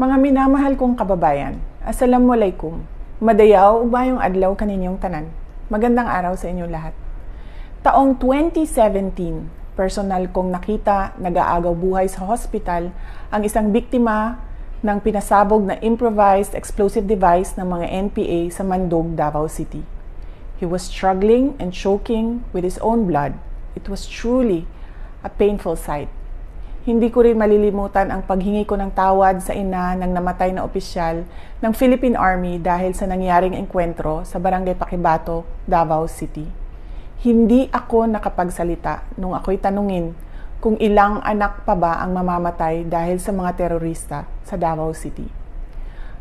Mga minamahal kong kababayan, Assalamualaikum. Madayaw ug mayong adlaw kaninyong tanan. Magandang araw sa inyong lahat. Taong 2017, personal kong nakita nag-aagaw buhay sa hospital ang isang biktima ng pinasabog na improvised explosive device ng mga NPA sa Mandog, Davao City. He was struggling and choking with his own blood. It was truly a painful sight. Hindi ko rin malilimutan ang paghingi ko ng tawad sa ina ng namatay na opisyal ng Philippine Army dahil sa nangyaring engkwentro sa Barangay Paquibato, Davao City. Hindi ako nakapagsalita nung ako'y tanungin kung ilang anak pa ba ang mamamatay dahil sa mga terorista sa Davao City.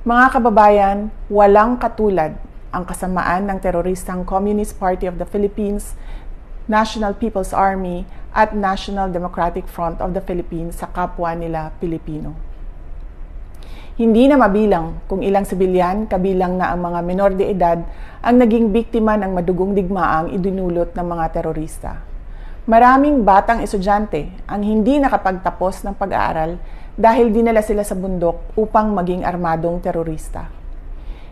Mga kababayan, walang katulad ang kasamaan ng teroristang Communist Party of the Philippines, National People's Army at National Democratic Front of the Philippines sa kapwa nila Pilipino. Hindi na mabilang kung ilang sibilyan kabilang na ang mga menor de edad ang naging biktima ng madugong digmaang idinulot ng mga terorista. Maraming batang estudyante ang hindi nakapagtapos ng pag-aaral dahil dinala sila sa bundok upang maging armadong terorista.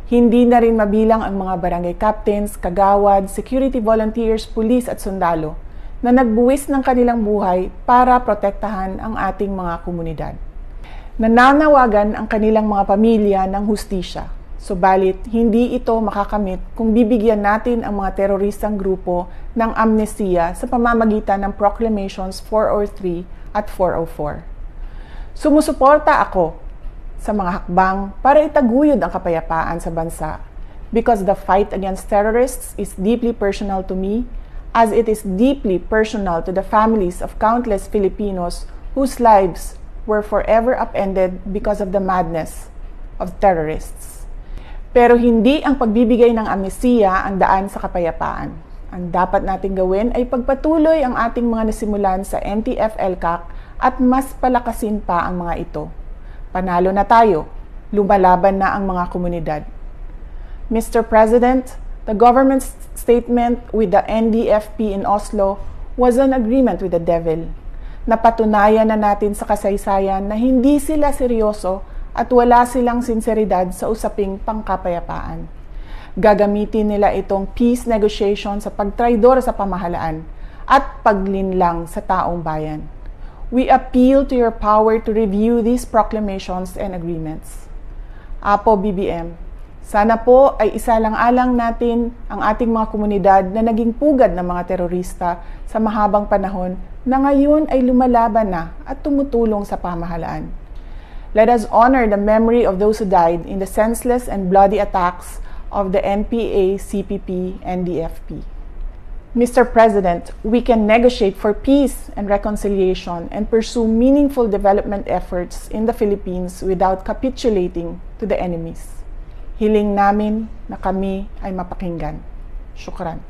Hindi na rin mabilang ang mga barangay captains, kagawad, security volunteers, pulis at sundalo na nagbuwis ng kanilang buhay para protektahan ang ating mga komunidad. Nananawagan ang kanilang mga pamilya ng hustisya, subalit hindi ito makakamit kung bibigyan natin ang mga teroristang grupo ng amnestiya sa pamamagitan ng Proclamations 403 at 404. Sumusuporta ako sa mga hakbang para itaguyod ang kapayapaan sa bansa because the fight against terrorists is deeply personal to me as it is deeply personal to the families of countless Filipinos whose lives were forever upended because of the madness of terrorists. Pero hindi ang pagbibigay ng amnestiya ang daan sa kapayapaan. Ang dapat nating gawin ay pagpatuloy ang ating mga nasimulan sa NTF-ELCAC at mas palakasin pa ang mga ito. Panalo na tayo, lumalaban na ang mga komunidad. Mr. President, the government's statement with the NDFP in Oslo was an agreement with the devil. Napatunayan na natin sa kasaysayan na hindi sila seryoso at wala silang sinseridad sa usaping pangkapayapaan. Gagamitin nila itong peace negotiation sa pagtraidor sa pamahalaan at paglinlang sa taong bayan. We appeal to your power to review these proclamations and agreements. Apo BBM, sana po ay isalang-alang natin ang ating mga komunidad na naging pugad ng mga terorista sa mahabang panahon na ngayon ay lumalaban na at tumutulong sa pamahalaan. Let us honor the memory of those who died in the senseless and bloody attacks of the NPA, CPP, and DFP. Mr. President, we can negotiate for peace and reconciliation and pursue meaningful development efforts in the Philippines without capitulating to the enemies. Hiling namin na kami ay mapakinggan. Shukran.